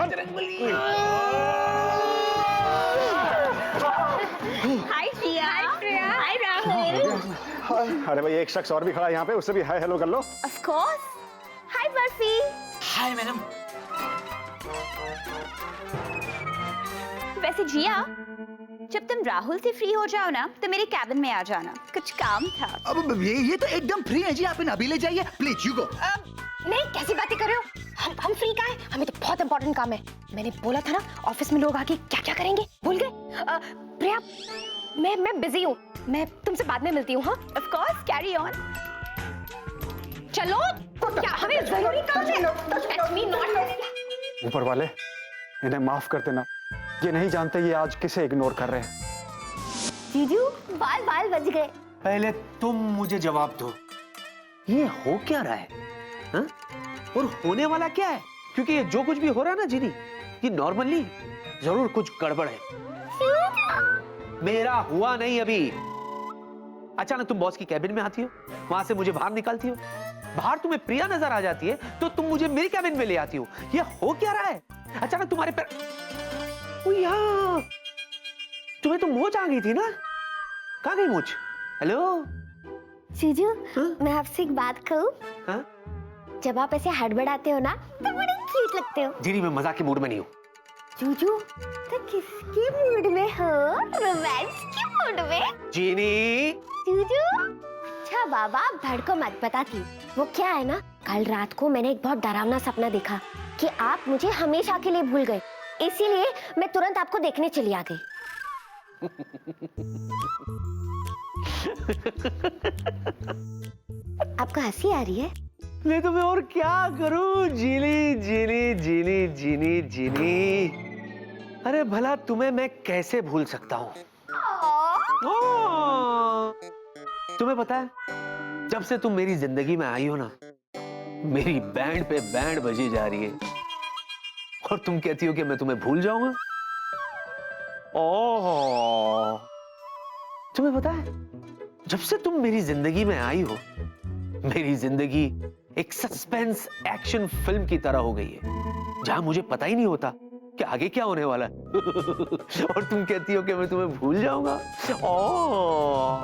हाय प्रिया। हाय राहुल। अरे भाई, एक शख्स और भी खड़ा है यहाँ पे, उससे भी हाय हेलो कर लो। Of course. Hi Barfi. Hi madam. वैसे जिया, जब तुम राहुल से फ्री हो जाओ ना तो मेरे कैबिन में आ जाना, कुछ काम था। अब ये तो एकदम फ्री है जी, आप इन अभी ले जाइए प्लीज, यू गो। नहीं, कैसी बातें कर रहे हो? हम फ्री का है, हमें तो बहुत इंपॉर्टेंट काम है। मैंने बोला था ना ऑफिस में लोग आके क्या क्या करेंगे, भूल गए? प्रिया, मैं बिजी हूँ, मैं तुमसे बाद में मिलती हूँ। हाँ ऑफ कोर्स, कैरी ऑन। चलो, क्या हमें जरूरी काम है? Let me not- ऊपर वाले, इन्हें माफ कर देना, ये नहीं जानते ये आज किसे इग्नोर कर रहे हैं। जीजू, बाल बाल बज गए। पहले तुम मुझे जवाब दो, ये हो क्या रहा है? हा? और होने वाला क्या है? क्योंकि ये जो कुछ भी हो रहा है ना जीनी, ये नॉर्मली जरूर कुछ गड़बड़ है। मेरा हुआ नहीं अभी। अचानक तुम बॉस की कैबिन में आती हो, वहां से मुझे बाहर निकालती हो, बाहर तुम्हें प्रिया नजर आ जाती है तो तुम मुझे मेरी कैबिन में ले आती हो। ये हो क्या रहा है? अचानक तुम्हारे पैर, तुम्हें तो मोच आ गई थी ना, कहाँ गई मोच? हेलो जीजू, हाँ? मैं आपसे एक बात कहूँ? हाँ? जब आप ऐसे हड़बड़ाते हो ना तो बड़े क्यूट लगते हो। जीनी, मैं मजाक के मूड में नहीं हूँ। जीजू, तो किसके मूड में हो? रोमांस के मूड में? जीनी, जीजू, अच्छा बाबा, भड़को मत, बताती। वो क्या है ना, कल रात को मैंने एक बहुत डरावना सपना देखा कि आप मुझे हमेशा के लिए भूल गए, इसीलिए मैं तुरंत आपको देखने चली आ गई। आपको हंसी आ रही है? नहीं तो मैं और क्या करूं? जीनी जीनी जीनी जीनी जीनी, अरे भला तुम्हें मैं कैसे भूल सकता हूँ? तुम्हें पता है, जब से तुम मेरी जिंदगी में आई हो ना, मेरी बैंड पे बैंड बजी जा रही है, और तुम कहती हो कि मैं तुम्हें भूल जाऊंगा। ओह, तुम्हें पता है, जब से तुम मेरी जिंदगी में आई हो, मेरी जिंदगी एक सस्पेंस एक्शन फिल्म की तरह हो गई है, जहां मुझे पता ही नहीं होता कि आगे क्या होने वाला है। और तुम कहती हो कि मैं तुम्हें भूल जाऊंगा। ओह,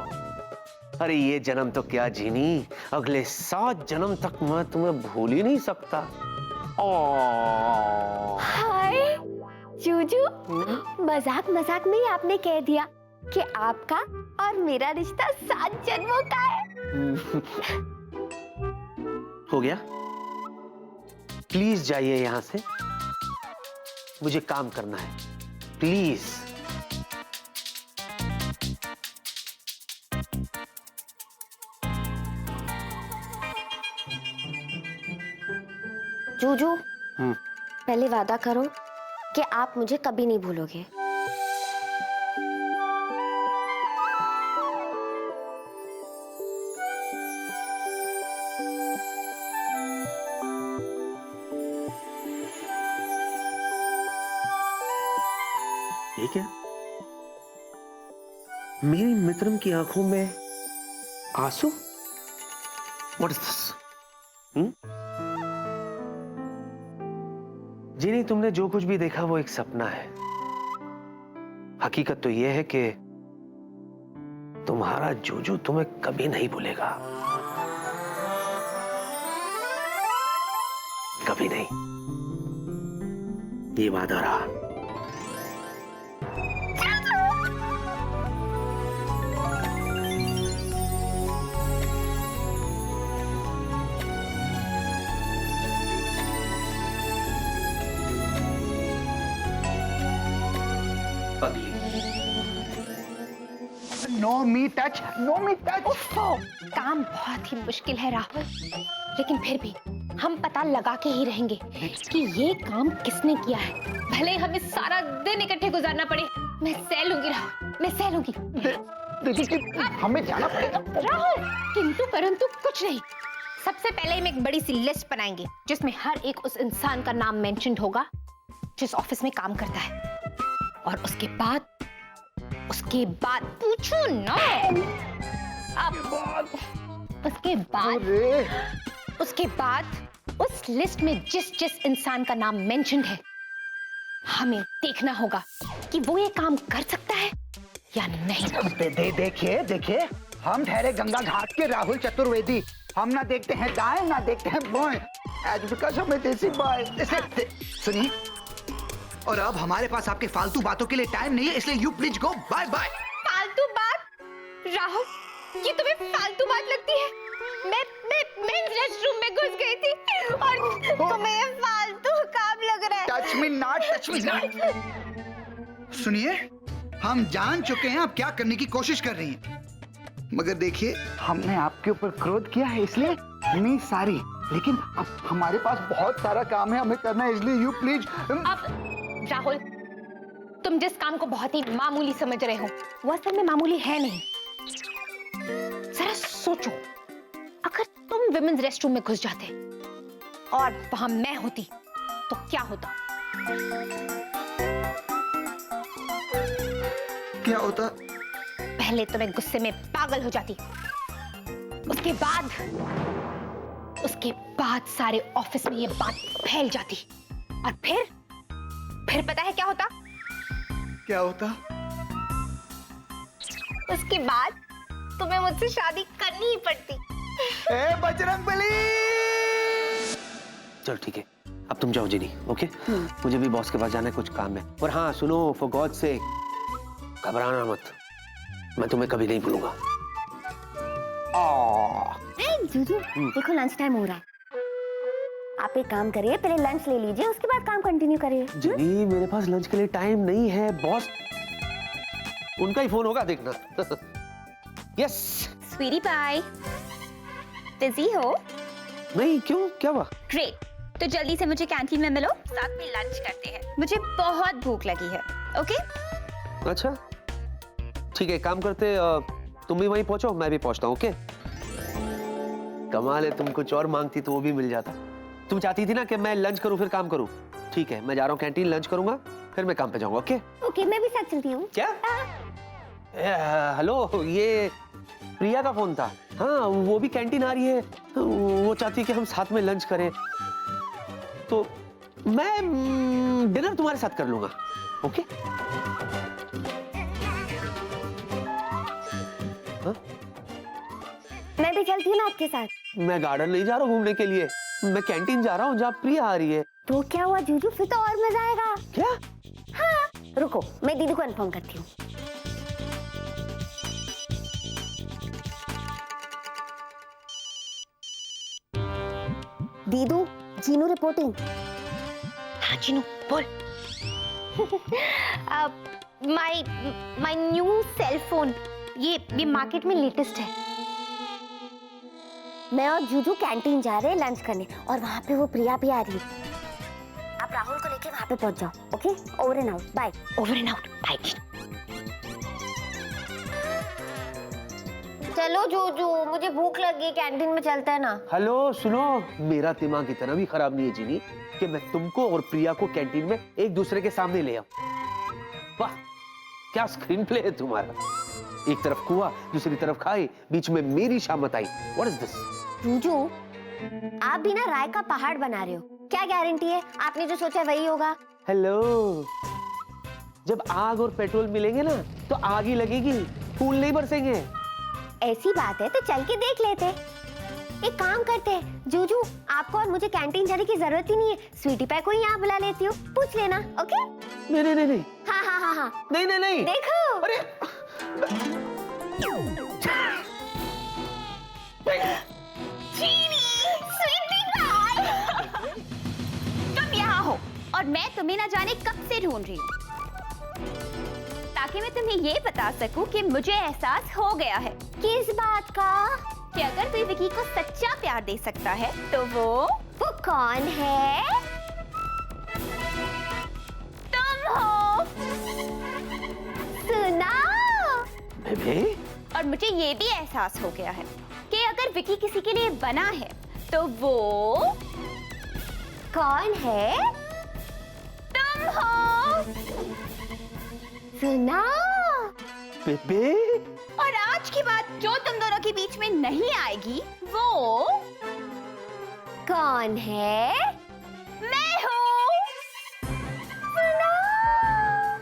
अरे ये जन्म तो क्या जीनी, अगले 7 जन्म तक मैं तुम्हें भूल ही नहीं सकता। ओह, हाय जूजू, मजाक मजाक में ही आपने कह दिया कि आपका और मेरा रिश्ता 7 जन्मों का है। हो गया? प्लीज जाइए यहां से, मुझे काम करना है, प्लीज। जूजू, पहले वादा करो कि आप मुझे कभी नहीं भूलोगे। ये क्या? मेरी मित्रम की आंखों में आंसू? What is this? जीनी, तुमने जो कुछ भी देखा वो एक सपना है। हकीकत तो यह है कि तुम्हारा जूजू तुम्हें कभी नहीं भूलेगा, कभी नहीं। ये वादा रहा। No me touch, no me touch. काम बहुत ही मुश्किल है राहुल, लेकिन फिर भी हम पता लगा के ही रहेंगे कि ये काम किसने किया है, भले हमें सारा दिन इकट्ठे गुजारना पड़े। मैं सह लूंगी राहुल, मैं सह लूंगी। हमें जाना पड़ेगा राहुल, किंतु परंतु कुछ नहीं। सबसे पहले हम एक बड़ी सी लिस्ट बनाएंगे जिसमें हर एक उस इंसान का नाम मेंशन्ड होगा जिस ऑफिस में काम करता है, और उसके बाद पूछो ना, अब उसके बाद उस लिस्ट में जिस इंसान का नाम मेंशन्ड है हमें देखना होगा कि वो ये काम कर सकता है या नहीं। देखिए देखिए, हम ठहरे गंगा घाट के राहुल चतुर्वेदी। हम ना देखते हैं दाएं ना देखते हैं बाएं। आज बिकॉज़ हमें देसी बाय। सुनिए, और अब हमारे पास आपके फालतू बातों के लिए टाइम नहीं है, इसलिए you please go. Bye bye. फालतू बात? राहुल, ये तुम्हें फालतू बात लगती है? मैं रेस्टरूम में घुस गई थी और तुम्हें फालतू काम लग रहा है। Touch me not, touch me not. सुनिए, हम जान चुके हैं आप क्या करने की कोशिश कर रही हैं, मगर देखिए हमने आपके ऊपर क्रोध किया है, इसलिए नहीं सारी, लेकिन अब हमारे पास बहुत सारा काम है हमें करना है, इसलिए यू प्लीज। अब राहुल, तुम जिस काम को बहुत ही मामूली समझ रहे हो वो असल में मामूली है नहीं। जरा सोचो, अगर तुम विमेंस रेस्टरूम में घुस जाते और वहां मैं होती तो क्या होता? क्या होता? पहले तो मैं गुस्से में पागल हो जाती, उसके बाद सारे ऑफिस में ये बात फैल जाती, और फिर पता है क्या होता? क्या होता? उसके बाद तुम्हें मुझसे शादी करनी ही पड़ती। ए बजरंगबली! चल ठीक है, अब तुम जाओ जिनी, ओके? मुझे भी बॉस के पास जाना है, कुछ काम है। और हाँ सुनो, फॉर गॉड से घबराना मत, मैं तुम्हें कभी नहीं भूलूंगा। जूजू, देखो लंच टाइम हो रहा है। आप एक काम करिए, पहले लंच ले लीजिए, उसके बाद काम कंटिन्यू करिए। जिनी, मेरे पास लंच के लिए टाइम नहीं है, बॉस उनका ही फोन होगा, देखना। यस। स्वीटी पाई, बिजी हो? नहीं, क्यों, क्या हुआ? ग्रेट, तो जल्दी से मुझे कैंटीन में मिलो, साथ में लंच करते हैं। मुझे बहुत भूख लगी है। ओके? अच्छा ठीक है, काम करते, तुम भी वहीं पहुंचो, मैं भी पहुंचता हूँ। ओके? कमाल है, तुम कुछ और मांगती तो वो भी मिल जाता। तुम चाहती थी ना कि मैं लंच करूं फिर काम करूं। ठीक है, मैं जा रहा हूँ कैंटीन, लंच करूंगा, फिर मैं काम पे जाऊंगा। ओके? ओके, मैं भी साथ चलती हूँ। क्या? हेलो, ये प्रिया का फोन था। हाँ, वो भी कैंटीन आ रही है, वो चाहती है कि हम साथ में लंच करें, तो मैं डिनर तुम्हारे साथ कर लूंगा। ओके? मैं भी चलती हूँ ना आपके साथ। मैं गार्डन नहीं जा रहा घूमने के लिए, मैं कैंटीन जा रहा हूँ जहाँ प्रिया आ रही है। तो क्या हुआ जूजू, फिर तो और मजा आएगा। क्या? हाँ, रुको, मैं दीदी को इन्फॉर्म करती हूँ। दीदू, जीनू रिपोर्टिंग। हाँ जीनू, बोल। माय न्यू सेल फोन, ये मार्केट में लेटेस्ट है। मैं और जूजू कैंटीन जा रहे हैं लंच करने, और वहाँ पे वो प्रिया भी आ रही है। आप राहुल को लेके वहाँ पे पहुँच जाओ। Okay? Over and out, bye. Over and out, bye. चलो जूजू, मुझे भूख लगी, कैंटीन में चलते हैं ना। हेलो सुनो, मेरा दिमाग इतना भी खराब नहीं है जीनी कि मैं तुमको और प्रिया को कैंटीन में एक दूसरे के सामने ले आऊं। वाह, क्या स्क्रीन प्ले है तुम्हारा। एक तरफ कुआं, दूसरी तरफ खाई, बीच में मेरी शामत आई। What is this? जूजू, आप भी ना राय का पहाड़ बना रहे हो। क्या गारंटी है आपने जो सोचा वही होगा? हेलो, जब आग और पेट्रोल मिलेंगे ना तो आग ही लगेगी, फूल नहीं बरसेंगे। ऐसी बात है तो चल के देख लेते। एक काम करते हैं जूजू, आपको और मुझे कैंटीन जाने की जरूरत ही नहीं है, स्वीटी पाई को यहाँ बुला लेती हूँ, पूछ लेना। ओके? नहीं नहीं नहीं नहीं। हाँ हाँ हाँ हाँ, नहीं नहीं नहीं। देखो। अरे तुम यहाँ हो और मैं तुम्हें ना जाने कब से ढूंढ रही हूँ, ताकि मैं तुम्हें ये बता सकूं कि मुझे एहसास हो गया है। किस बात का? कि अगर कोई विकी को सच्चा प्यार दे सकता है तो वो कौन है? तुम हो। सुना? बेबे, और मुझे ये भी एहसास हो गया है कि अगर विकी किसी के लिए बना है तो वो कौन है? तुम हो। सुना? बेबे, और आज की बात जो तुम दोनों के बीच में नहीं आएगी वो कौन है? मैं हूँ। सुना?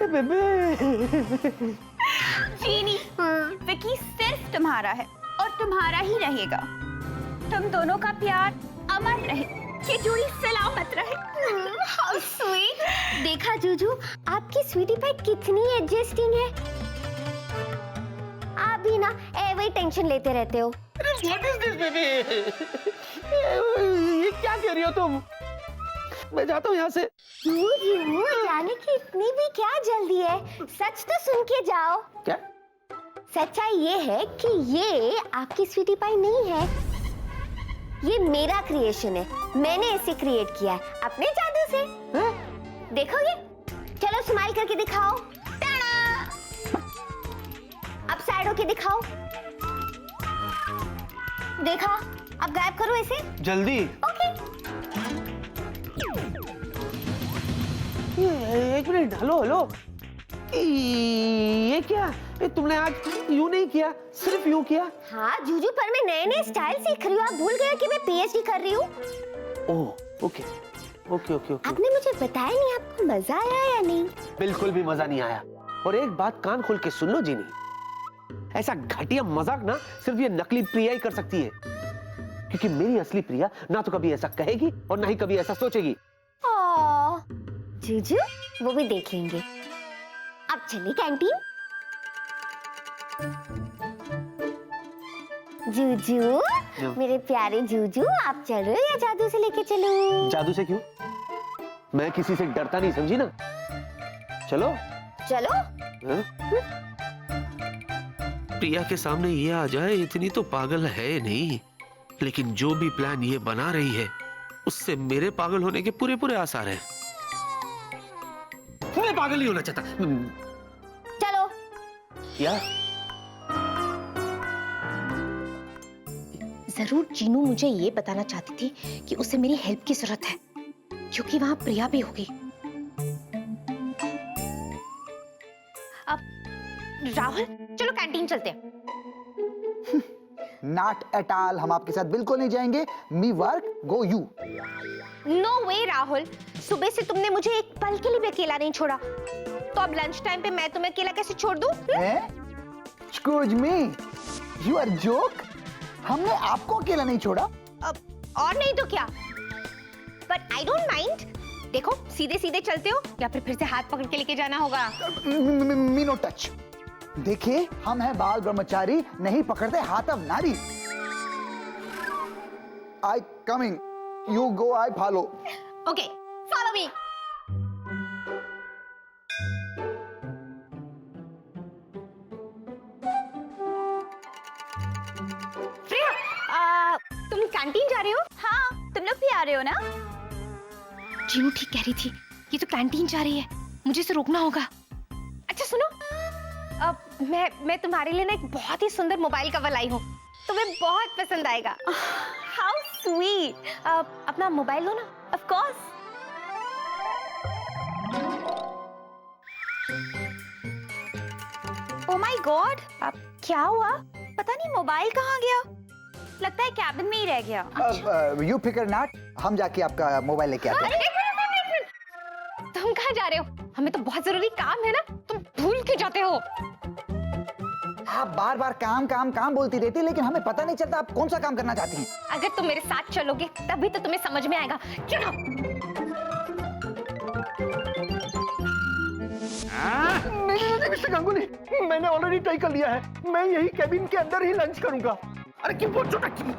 बेबे। जीनी, विकी सिर्फ तुम्हारा है और तुम्हारा ही रहेगा। तुम दोनों का प्यार अमर रहे, ये जोड़ी सलामत रहे। How sweet. देखा जूजू, आपकी स्वीटी पाई कितनी एडजस्टिंग है। आप भी ना एवं टेंशन लेते रहते हो। What is this, baby? ये क्या कह रही हो तुम? मैं जाता हूँ यहाँ से। जूजू, जाने की इतनी भी क्या जल्दी है, सच तो सुन के जाओ। क्या? सच्चाई ये है कि ये आपकी स्वीटी पाई नहीं है, ये मेरा क्रिएशन है। मैंने इसे क्रिएट किया है अपने जादू से। देखोगे? चलो स्माइल करके दिखाओ। टाड़ा! अब साइड होके दिखाओ। देखा? अब गायब करो इसे। जल्दी। ओके। एक मिनट, हेलो हेलो। ये क्या? ये तुमने आज यूं नहीं किया, सिर्फ यूं किया। हाँ जूजू, पर मैं नए नए स्टाइल सीख रही हूँ। आप भूल गए कि मैं पीएचडी कर रही हूँ। ओह, ओके ओके ओके ओके। आपने मुझे बताया नहीं, आपको मजा आया या नहीं? बिल्कुल भी मजा नहीं आया। और एक बात कान खोल के सुन लो जीनी, ऐसा घटिया मजाक ना सिर्फ ये नकली प्रिया ही कर सकती है, क्योंकि मेरी असली प्रिया ना तो कभी ऐसा कहेगी और ना ही कभी ऐसा सोचेगी। जूजू, वो भी देख लेंगे। अब चलिए कैंटीन। जूजू, मेरे प्यारे जूजू, आप चल रहे हो या जादू से लेके चलूं? जादू से क्यों? मैं किसी से डरता नहीं, समझी ना? चलो। चलो। हाँ? प्रिया के सामने ये आ जाए इतनी तो पागल है नहीं, लेकिन जो भी प्लान ये बना रही है उससे मेरे पागल होने के पूरे पूरे आसार हैं। मैं पागल नहीं होना चाहता। चलो। क्या? जरूर जीनू मुझे ये बताना चाहती थी कि उसे मेरी हेल्प की जरूरत है, क्योंकि वहां प्रिया भी होगी। अब राहुल, चलो कैंटीन चलते हैं। नॉट एट ऑल, हम आपके साथ बिल्कुल नहीं जाएंगे। मी वर्क, गो यू। नो वे राहुल, सुबह से तुमने मुझे एक पल के लिए भी अकेला नहीं छोड़ा, तो अब लंच टाइम पे मैं तुम्हें अकेला कैसे छोड़ दूं? Excuse me, you are joke? हमने आपको अकेला नहीं छोड़ा। अब और नहीं तो क्या, बट आई डोंट माइंड। देखो, सीधे सीधे चलते हो या फिर से हाथ पकड़ के लेके जाना होगा? Me know touch. देखिए, हम हैं बाल ब्रह्मचारी, नहीं पकड़ते हाथ अब नारी। I coming, you go, I follow. Okay, follow me. Priya, तुम कैंटीन जा रहे हो? हाँ, तुम लोग भी आ रहे हो ना? जीनू ठीक कह रही थी, ये तो कैंटीन जा रही है, मुझे इसे रोकना होगा। अच्छा सुनो, मैं तुम्हारे लिए ना एक बहुत ही सुंदर मोबाइल कवर लाई हूँ, तुम्हें बहुत पसंद आएगा। How sweet. अपना मोबाइल लो ना। Of course. Oh my God, अब क्या हुआ? पता नहीं मोबाइल कहाँ गया। लगता है कैबिन में ही रह गया। यू फिकर नॉट, हम जाके आपका मोबाइल लेके आते हैं। तुम कहाँ जा रहे हो? हमें तो बहुत जरूरी काम है ना, तुम भूल क्यों जाते हो? आप बार बार काम काम काम बोलती रहती है, लेकिन हमें पता नहीं चलता आप कौन सा काम करना चाहती हैं। अगर तुम मेरे साथ चलोगे तभी तो तुम्हें समझ में आएगा। चलो। नहीं मिस्टर गांगुली, मैंने ऑलरेडी तय कर लिया है, मैं यही कैबिन के अंदर ही लंच करूंगा। अरे क्यों बोल छोटा क्यों?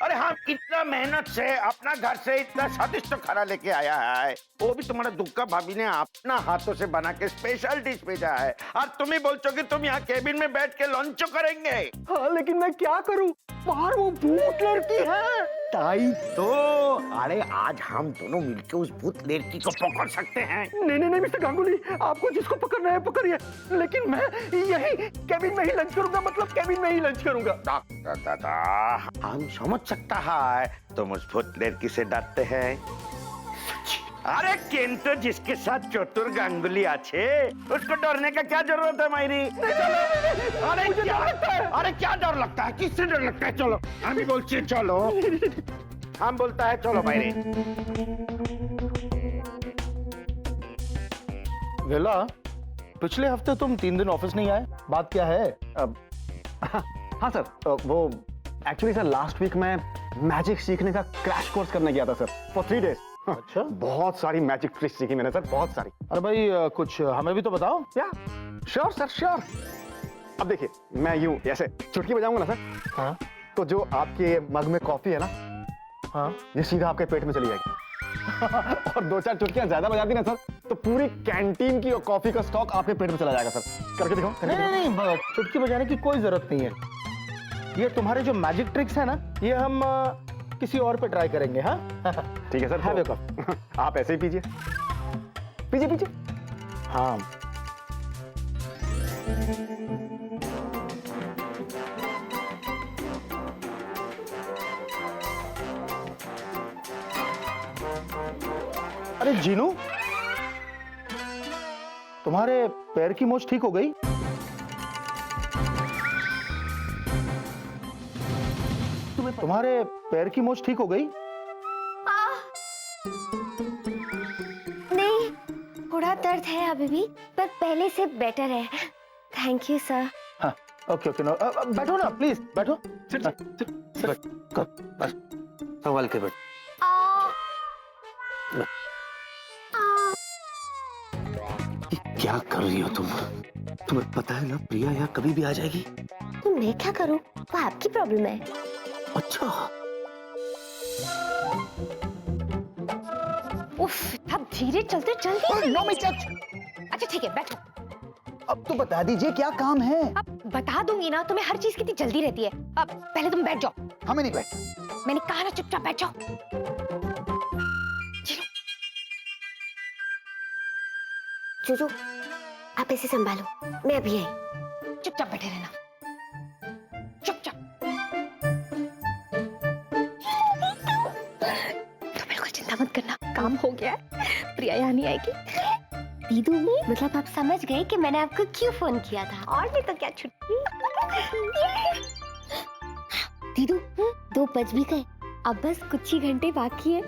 अरे हाँ, कितना मेहनत से अपना घर से इतना स्वादिष्ट खाना लेके आया है, वो भी तुम्हारा दुक्का भाभी ने अपना हाथों से बना के स्पेशल डिश भेजा है, और तुम ही बोलते हो कि तुम यहाँ केबिन में बैठ के लंच करेंगे। हाँ, लेकिन मैं क्या करूं, बाहर वो भूत लड़की है। ताई तो अरे आज हम दोनों मिलके उस भूत लड़की को पकड़ सकते हैं। नहीं मिस्टर गांगुली, आपको जिसको पकड़ना है पकड़िए, लेकिन मैं यही कैबिन में ही लंच करूंगा, मतलब कैबिन में ही लंच करूंगा। डॉक्टर दादा, हम समझ सकता है तुम उस भूत लड़की से डरते हैं, अरे किंतु जिसके साथ चतुर गांगुली आछे उसको डरने का क्या जरूरत है मायरी? अरे क्या डर लगता है? किससे डर लगता है? चलो हम ही बोलते हैं, चलो हम बोलता है, चलो मायरी। वेला, पिछले हफ्ते तुम 3 दिन ऑफिस नहीं आए, बात क्या है? हाँ सर, वो एक्चुअली सर लास्ट वीक मैं मैजिक सीखने का क्रैश कोर्स करने गया था सर, फॉर 3 डेज। अच्छा, बहुत सारी मैजिक ट्रिक्स सीखी मैंने सर, बहुत सारी। अरे भाई कुछ हमें भी तो बताओ। या श्योर सर, श्योर। अब देखिए, मैं यूं ऐसे चुटकी बजाऊंगा ना सर, हाँ तो जो आपके मग में कॉफी है ना, हाँ, ये सीधा आपके पेट में चली जाएगी। और 2-4 चुटकियां ज्यादा बजा दी ना सर, तो पूरी कैंटीन की कॉफी का स्टॉक आपके पेट में चला जाएगा सर। करके दिखाओ, करके नहीं नहीं नहीं, चुटकी बजाने की कोई जरूरत नहीं है। ये तुम्हारे जो मैजिक ट्रिक्स है ना, ये हम किसी और पे ट्राई करेंगे। हाँ दिखाओ। ठीक है सर, Have a तो आप ऐसे ही पीजिए, पीजिए पीजिए। हाँ, अरे जीनू, तुम्हारे पैर की मोच ठीक हो गई? तुम्हारे पैर की मोच ठीक हो गई? नहीं, थोड़ा दर्द है अभी भी, पर पहले से बेटर है। Thank you sir. हाँ, ओके ओके, नो, बैठो ना प्लीज, बैठो। संभाल के बैठ। क्या कर रही हो तुम? तुम्हें पता है ना प्रिया यहाँ कभी भी आ जाएगी। तो मैं क्या करूं? वो आपकी प्रॉब्लम है। अच्छा, उफ, अब धीरे चलते जल्दी। नो मिस्टर, अच्छा ठीक है, बैठो। अब तो बता दीजिए क्या काम है? अब बता दूंगी ना, तुम्हें हर चीज कितनी जल्दी रहती है। अब पहले तुम बैठ जाओ। हमें नहीं बैठ। मैंने कहा ना, चुपचाप बैठ जाओ। जोजो, आप ऐसे संभालो, मैं अभी आई। चुपचाप बैठे रहना, चुपचाप। तुम बिल्कुल चिंता मत करना, काम हो गया है। प्रिया यहाँ नहीं आएगी। दीदू, मतलब आप समझ गए कि मैंने आपको क्यों फोन किया था? और नहीं तो क्या छुट्टी। दीदू, 2 बज भी गए, अब बस कुछ ही घंटे बाकी है।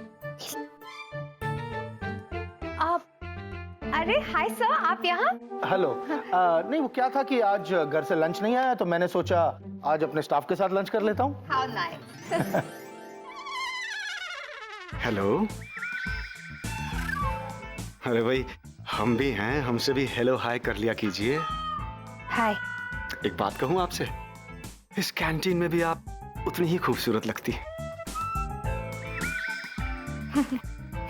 आप, अरे हाय सर, आप यहाँ? हेलो। नहीं, वो क्या था कि आज घर से लंच नहीं आया, तो मैंने सोचा आज अपने स्टाफ के साथ लंच कर लेता हूँ। How nice. हेलो। अरे भाई, हम भी हैं, हमसे भी हेलो हाय कर लिया कीजिए। हाय। एक बात कहूँ आपसे, इस कैंटीन में भी आप उतनी ही खूबसूरत लगती।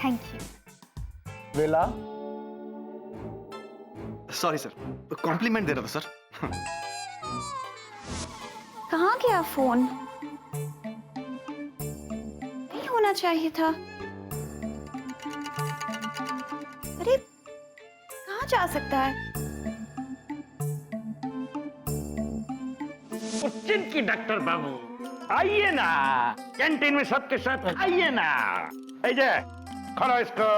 Thank you. वेला, सॉरी सर, कॉम्प्लीमेंट दे रहा था सर। कहाँ गया फोन? नहीं होना चाहिए था। अरे कहाँ जा सकता है? उच्चिन की डॉक्टर बाबू, आइए ना, कैंटीन में सबके साथ आइए ना। खोलो इसको।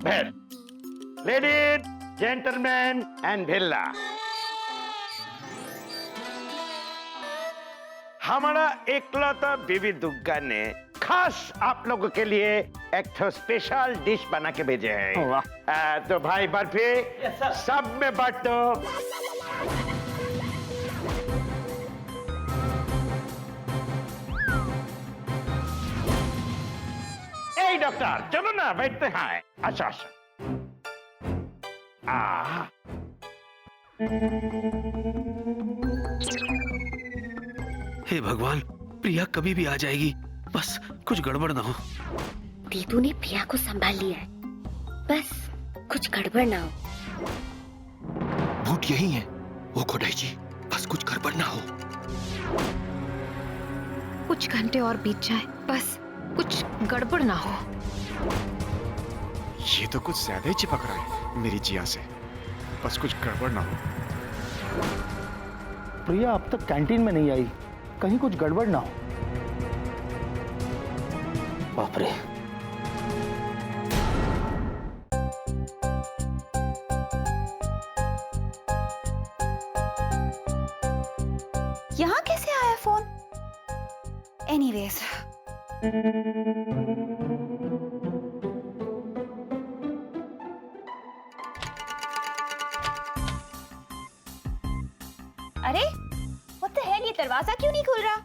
भेल, लेडीज, जेंटलमैन एंड भिल्ला, हमारा एकलौता बीबी दुग्गा ने खास आप लोगों के लिए एक तो स्पेशल डिश बना के भेजे हैं। तो भाई बर्फी सब में बांट दो। ए डॉक्टर, चलो ना बैठते हैं। अच्छा अच्छा। हे भगवान, प्रिया कभी भी आ जाएगी, बस कुछ गड़बड़ ना हो। दीदू ने प्रिया को संभाल लिया है, बस कुछ गड़बड़ ना हो। भूत यही है, वो खोडाई जी, बस कुछ गड़बड़ ना हो। कुछ घंटे और बीत जाए, बस कुछ गड़बड़ ना हो। ये तो कुछ ज्यादा ही चिपक रहा है मेरी जिया से, बस कुछ गड़बड़ ना हो। प्रिया अब तक कैंटीन में नहीं आई, कहीं कुछ गड़बड़ ना हो। बाप रे। यहाँ कैसे आया फोन? एनीवेज, नहीं खुल रहा?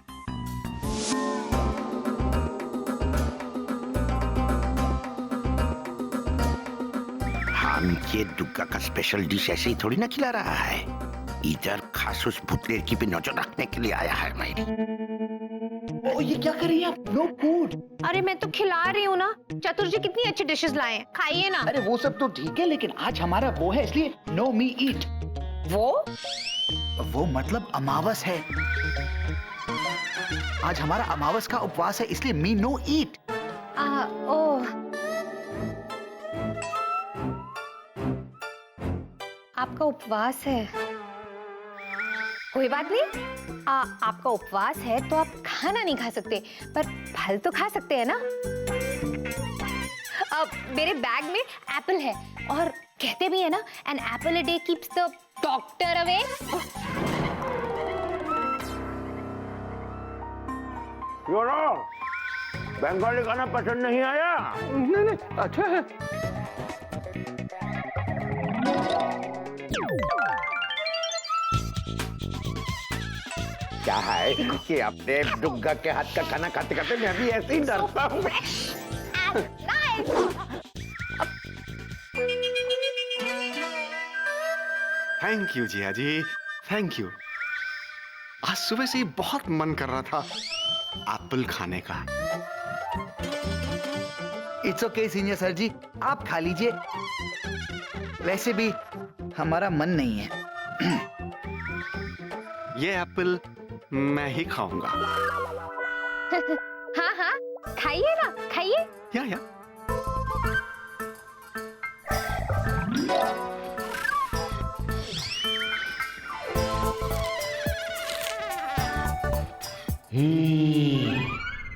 हम ये दुग्गा का स्पेशल डिश ऐसे ही थोड़ी ना खिला रहा है, इधर खास उस भूत लड़की पे नजर रखने के लिए आया है मैं। ओ ये क्या कर रही हैं आप? No food. अरे मैं तो खिला रही हूँ ना। चतुर जी कितनी अच्छी डिशेस लाए हैं, खाइए ना। अरे वो सब तो ठीक है, लेकिन आज हमारा वो है, इसलिए नो मी ईट। वो मतलब अमावस है। आज हमारा अमावस का उपवास है, इसलिए मी नो ईट। ओह, आपका उपवास है। कोई बात नहीं, आपका उपवास है तो आप खाना नहीं खा सकते, पर फल तो खा सकते हैं ना। मेरे बैग में एप्पल है और कहते भी है ना, an apple a day keeps the doctor away. Bengali खाना पसंद नहीं आया? नहीं नहीं, अच्छा है। क्या है कि अपने दुग्गा के हाथ का खाना खाते खाते मैं भी ऐसे ही डरता हूँ। Thank you Jiya ji, thank you. आज सुबह से ही बहुत मन कर रहा था एप्पल खाने का। इट्स ओके सीनियर सर जी, आप खा लीजिए। वैसे भी हमारा मन नहीं है। ये एप्पल मैं ही खाऊंगा। हाँ हाँ, खाइए ना, खाइए। या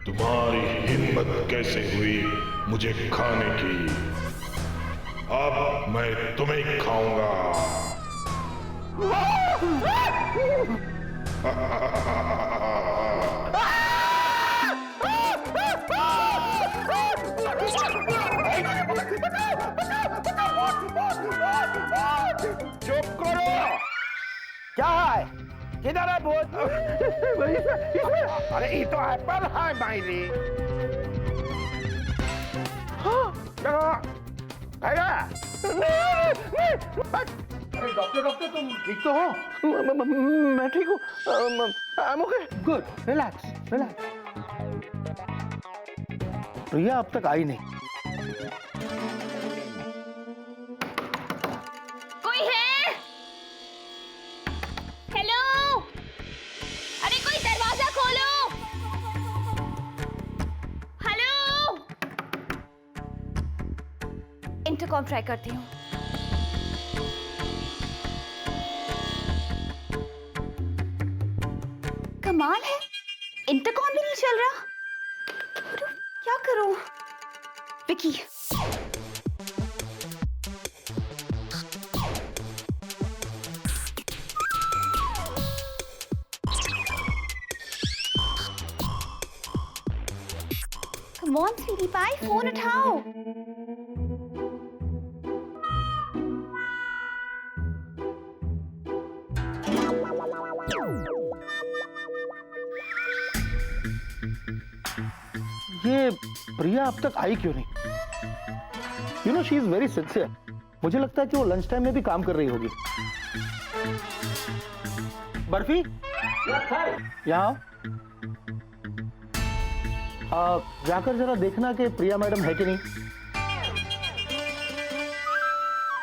तुम्हारी हिम्मत कैसे हुई मुझे खाने की? अब मैं तुम्हें खाऊंगा। चुप करो। क्या है? किधर है भूत? अरे ये तो एप्पल है मायरी। चलो आया। डॉक्टर तुम ठीक तो हो? मैं ठीक हूँ। I am okay. Good, relax relax. Priya अब तक आई नहीं। कोई है? हेलो? अरे कोई दरवाजा खोलो। हेलो? इंटरकॉम ट्राई करती हूँ। कमाल है, इंटरकॉम भी नहीं चल रहा। अरे, क्या करूं? Vicky, come on sweetie pie, phone उठाओ। ये प्रिया अब तक आई क्यों नहीं? You know she is very sincere. मुझे लगता है कि वो लंच टाइम में भी काम कर रही होगी। बर्फी, यहाँ आओ। जाकर जरा देखना कि प्रिया मैडम है कि नहीं।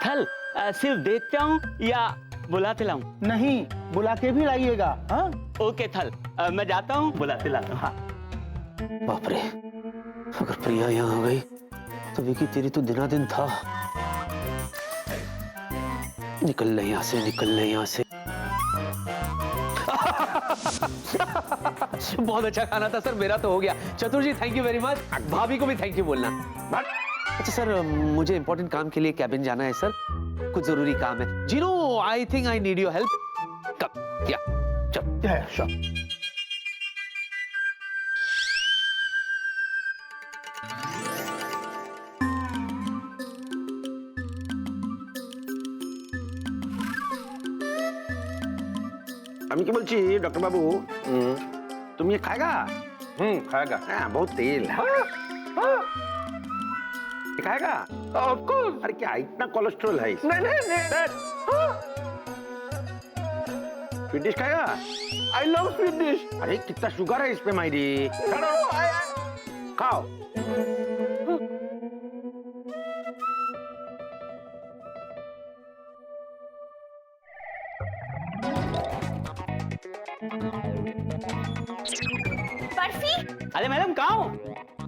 थल, सिर्फ देखता हूँ या बुलाते लाऊं? नहीं, बुला के भी लाइएगा। हाँ ओके थल, मैं जाता हूँ, बुलाते लाता हूँ। हाँ। बाप रे, अगर प्रिया यहाँ आ गई तो विकी तेरी तो दिना दिन था। निकल ले यहाँ से, निकल ले यहाँ से। बहुत अच्छा खाना था सर, मेरा तो हो गया। चतुर जी थैंक यू वेरी मच। भाभी को भी थैंक यू बोलना। अच्छा सर, मुझे इंपॉर्टेंट काम के लिए कैबिन जाना है सर, कुछ जरूरी काम है। Gino, I think I need your help. Come या चल। श्योर। আমি কি বলছি ডক্টর বাবু, तुम ये खाएगा? खाएगा। हाँ, बहुत तेल है। ये खाएगा? Of course. अरे क्या इतना कोलेस्ट्रॉल है इसमें? नहीं। स्वीट डिश खाएगा? I love sweet dish. अरे कितना शुगर है इसमें मायरी। खाओ। बर्फी अरे मैडम कहाँ हो?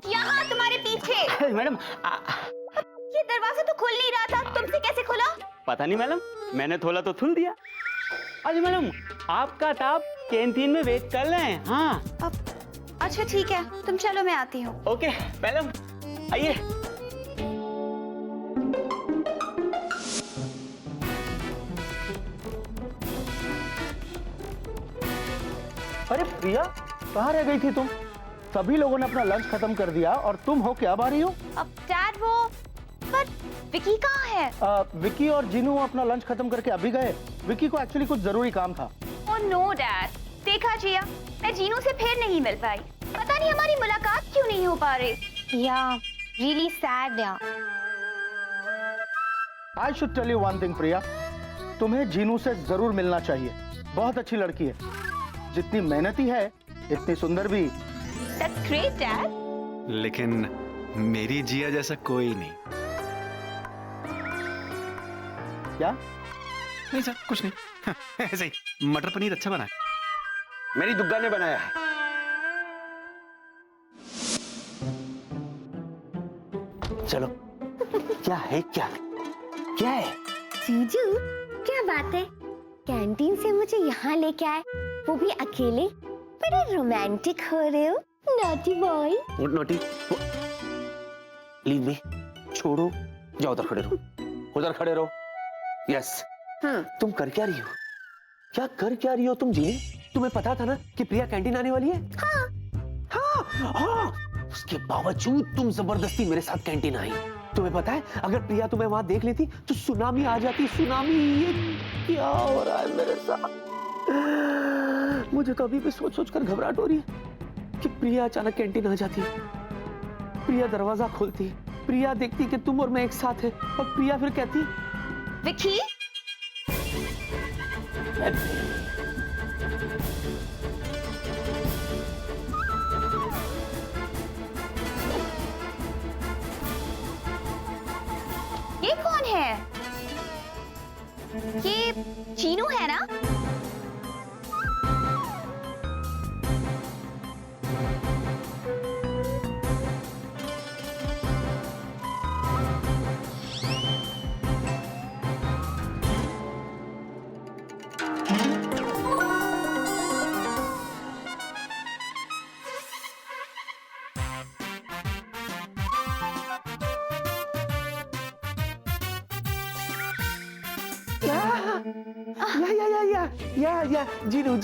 यहाँ तुम्हारे पीछे। मैडम ये दरवाजा तो खुल नहीं रहा था, तुमसे कैसे खुला? पता नहीं मैडम, मैंने थोड़ा तो खुल दिया। अरे मैडम आपका ताप कैंटीन में वेट कर रहे हैं। हाँ अच्छा ठीक है, तुम चलो मैं आती हूँ। ओके मैडम आइए। अरे प्रिया, कहाँ रह गई थी तुम? सभी लोगों ने अपना लंच खत्म कर दिया और तुम हो क्या अब आ रही हो? अब डैड वो, पर विकी कहाँ है? विकी और जीनू अपना लंच खत्म करके अभी गए। विकी को एक्चुअली कुछ जरूरी काम था। ओह नो डैड, देखा जिया, मैं जीनू से फिर नहीं मिल पाई। पता नहीं हमारी मुलाकात क्यों नहीं हो पा रही। या रियली सैड या। I should tell you one thing Priya, तुम्हें जीनू से जरूर मिलना चाहिए। बहुत अच्छी लड़की है, जितनी मेहनती है इतनी सुंदर भी। That's great, Dad. लेकिन मेरी जिया जैसा कोई नहीं। क्या? नहीं सर, कुछ नहीं। ऐसे ही मटर पनीर अच्छा बना है। मेरी दुग्गा ने बनाया है। चलो। क्या है? क्या है? जीजू, क्या बात है? कैंटीन से मुझे यहाँ लेके आए, वो भी अकेले। बड़े रोमांटिक हो रहे हो, naughty boy. Naughty leave me, छोड़ो, जाओ उधर खड़े रहो, उधर खड़े रहो। यस तुम कर क्या रही हो? क्या कर क्या रही हो तुम जी? तुम्हें पता था ना कि प्रिया कैंटीन आने वाली है? हाँ। उसके बावजूद तुम जबरदस्ती मेरे साथ कैंटीन आई। तुम्हें पता है अगर प्रिया तुम्हें वहां देख लेती तो सुनामी आ जाती। सुनामी। ये क्या हो रहा है मेरे साथ? मुझे तो अभी भी सोच सोच कर घबराहट हो रही है कि प्रिया अचानक कैंटीन आ जाती, प्रिया दरवाजा खोलती, प्रिया देखती कि तुम और मैं एक साथ है और प्रिया फिर कहती विकी, ये कौन है? ये चीनू है ना? या Ginu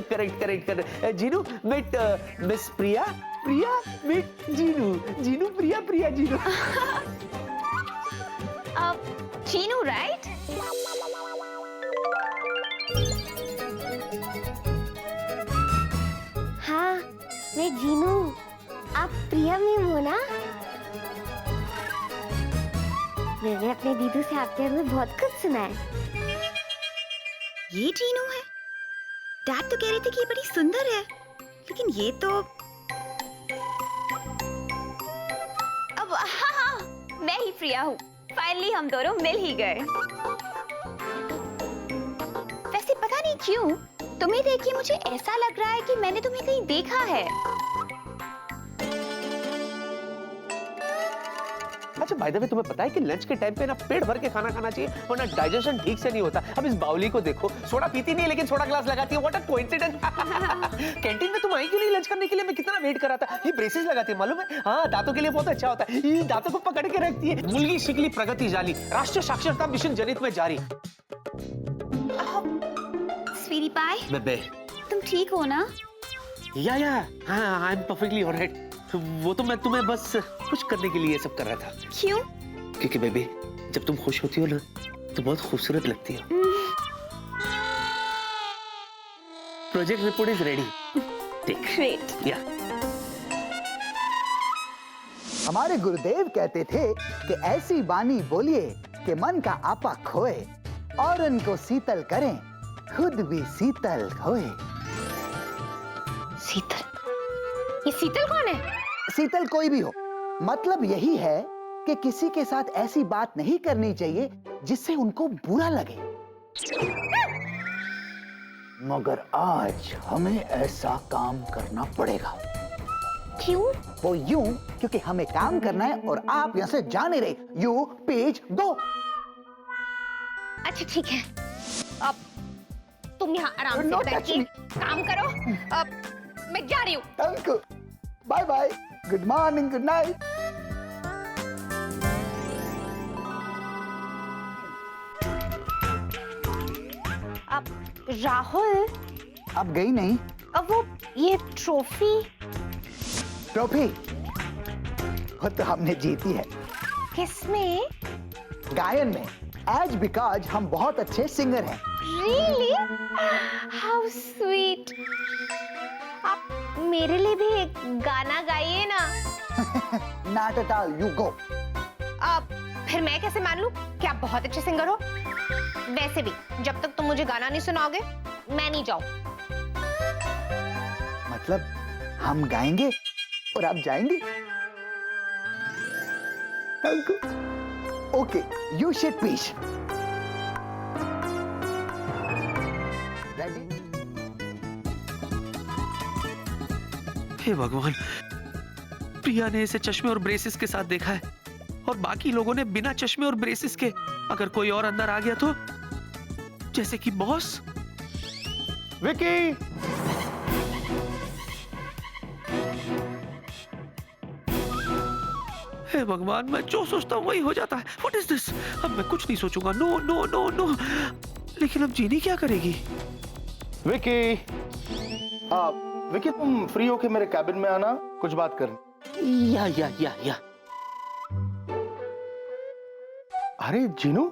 correct Ginu meet miss Priya meet Ginu Priya Ginu. Cheenu right? हाँ, मैं जीनू। आप प्रिया मैम हो ना? मैंने अपने दीदू से आपके बारे में बहुत कुछ सुना है। ये चीनू है? डैड तो कह रहे थे कि ये बड़ी सुंदर है, लेकिन ये तो अब हाँ, मैं ही प्रिया हूँ। फाइनली हम दोनों मिल ही गए। वैसे पता नहीं क्यों तुम्हें देख के मुझे ऐसा लग रहा है कि मैंने तुम्हें कहीं देखा है। अच्छा बाय द वे तुम्हें पता है कि लंच के टाइम पे ना पेट भर के खाना खाना चाहिए वरना डाइजेशन ठीक से नहीं होता। अब इस बाउली को देखो, सोडा पीती नहीं है लेकिन सोडा ग्लास लगाती है। What a coincidence. कैंटीन में तुम आई क्यों नहीं लंच करने के लिए? मैं कितना वेट कर रहा था। ये ब्रेसेस लगाती है मालूम है? हाँ, दांतों के लिए बहुत अच्छा होता है। ये दांतों को पकड़ के रखती है। मुलगी शिकली प्रगति जाली, राष्ट्रीय साक्षरता मिशन जनहित में जारी। स्वीटी पाई, बेबे तुम ठीक हो ना? या हाँ, आई एम परफेक्टली ऑलराइट। वो तो मैं तुम्हें बस खुश करने के लिए ये सब कर रहा था। क्यों? क्योंकि बेबी जब तुम खुश होती हो ना तो बहुत खूबसूरत लगती हो। Project report is ready. Take great. या हमारे गुरुदेव कहते थे कि ऐसी बानी बोलिए कि मन का आपा खोए और उनको शीतल करें, खुद भी शीतल खोए। शीतल? ये शीतल कौन है? शीतल कोई भी हो, मतलब यही है कि किसी के साथ ऐसी बात नहीं करनी चाहिए जिससे उनको बुरा लगे। मगर आज हमें ऐसा काम करना पड़ेगा। क्यों? वो यूं क्योंकि हमें काम करना है और आप यहाँ से जा नहीं रहे। You page 2। अच्छा ठीक है, अब तुम यहाँ आराम से No बैठ के touch काम करो। अब मैं जा रही हूँ। Thank you, bye bye, good morning, good night. अब राहुल, अब गई नहीं? अब वो ये ट्रॉफी ट्रॉफी वो तो हमने जीती है। किसमें? गायन में। एज बिकॉज हम बहुत अच्छे सिंगर हैं। Really? How sweet. आप मेरे लिए भी एक गाना गाइए ना। Not at all, you go. अब फिर मैं कैसे मान लूं कि आप बहुत अच्छे सिंगर हो? वैसे भी जब तक तुम मुझे गाना नहीं सुनाओगे मैं नहीं जाऊं। मतलब हम गाएंगे और आप जाएंगे? Thank you. Okay, you shit piece. Ready? हे भगवान, प्रिया ने इसे चश्मे और ब्रेसेस के साथ देखा है और बाकी लोगों ने बिना चश्मे और ब्रेसेस के। अगर कोई और अंदर आ गया तो, जैसे कि बॉस। विकी, हे भगवान, मैं जो सोचता हूँ वही हो जाता है। What is this? अब मैं कुछ नहीं सोचूंगा। No no no no. लेकिन अब जीनी क्या करेगी? विकी, विकी तुम फ्री हो के मेरे कैबिन में आना, कुछ बात करनी। या। अरे जीनू,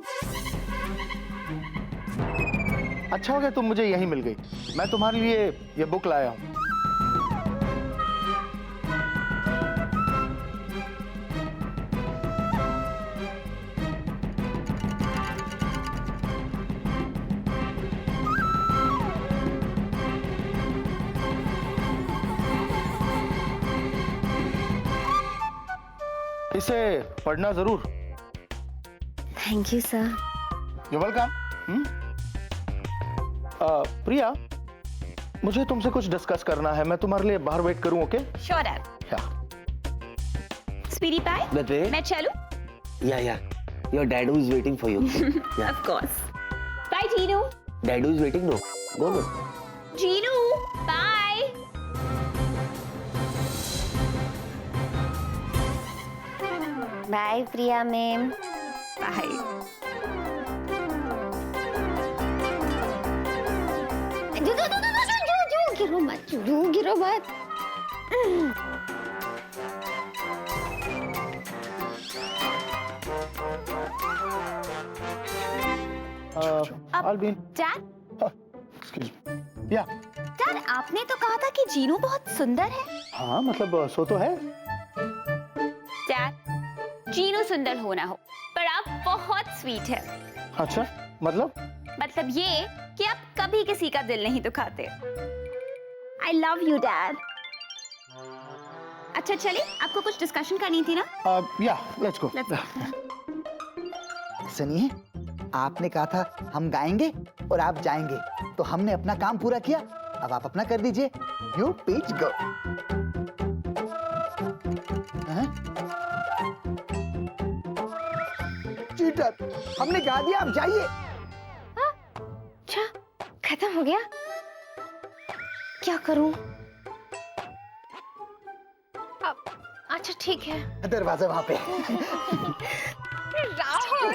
अच्छा हो गया तुम मुझे यहीं मिल गई। मैं तुम्हारे लिए ये बुक लाया हूँ। इसे पढ़ना जरूर। Thank you sir. You welcome. Priya, मुझे तुमसे कुछ डिस्कस करना है। मैं तुम्हारे लिए बाहर वेट करूं, ओके? Sure dad. या। स्वीटी पाई, बेटे, मैं चलूं? या। Your dadoo is waiting for you. Yeah. Of course. Bye, Ginu. Dadoo is waiting. No, go. Ginu, bye. Bye Priya ma'am. Bye. जो गिरो मत। Albin. Dad, Excuse me. या। Dad, आपने तो कहा था कि जीनू बहुत सुंदर है। हाँ, मतलब सो तो है। Dad, जीनू सुंदर हो ना हो, पर आप बहुत स्वीट है। अच्छा, मतलब ये कि आप कभी किसी का दिल नहीं दुखाते। I love you, Dad. अच्छा चलिए, आपको कुछ डिस्कशन करनी थी ना? या, लेट्स गो। सुनिए, आपने कहा था हम गाएंगे और आप जाएंगे, तो हमने अपना काम पूरा किया। अब आप अपना कर दीजिए। You page go. चीटर, हमने गा दिया, आप जाइए। अच्छा खत्म हो गया? क्या करूं? अब अच्छा ठीक है। दरवाजा वहां पे। राहुल,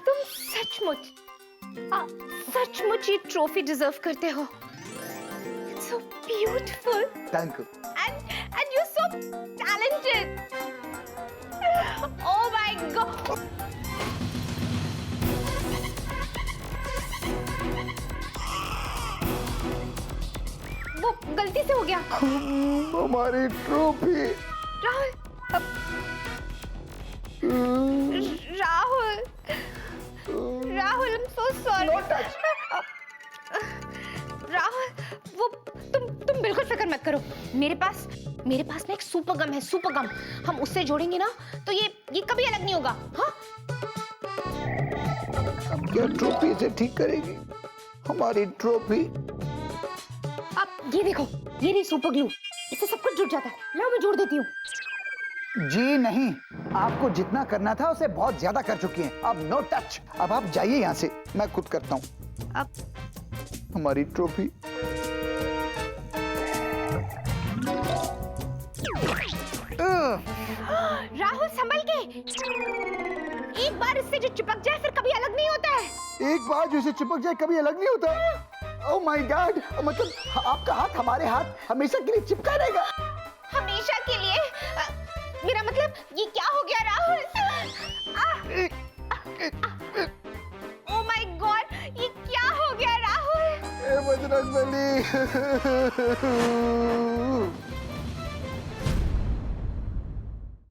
तुम सचमुच ये ट्रॉफी डिजर्व करते हो। It's so beautiful. Thank you. And you're so talented. Oh my God. वो गलती से गया? हमारी trophy. Rahul, Rahul, Rahul, I'm so sorry. Rahul, वो तुम बिल्कुल फिक्र मत करो। मेरे पास ना एक सुपर गम है, सुपर गम। हम उससे जोड़ेंगे ना तो ये कभी अलग नहीं होगा। हाँ? अब क्या ट्रॉफी इसे ठीक करेगी? हमारी ट्रॉफी। अब ये देखो, ये रही सुपर ग्लू। इससे सब कुछ जुड़ जाता है। लो मैं जोड़ देती हूँ। जी नहीं, आपको जितना करना था उसे बहुत ज्यादा कर चुकी हैं। अब नो टच। अब आप जाइए यहाँ से, मैं खुद करता हूँ। अब हमारी ट्रॉफी। राहुल संभल के। एक बार इससे जो चिपक जाए फिर कभी अलग नहीं होता है। एक बार जो इसे चिपक जाए कभी अलग नहीं होता। ओह माय गॉड, मतलब आपका हाथ हमारे हाथ हमेशा के लिए चिपका रहेगा। हमेशा के लिए? मेरा मतलब ये क्या हो गया राहुल? ओह माय गॉड, ये क्या हो गया राहुल? बजरंगबली।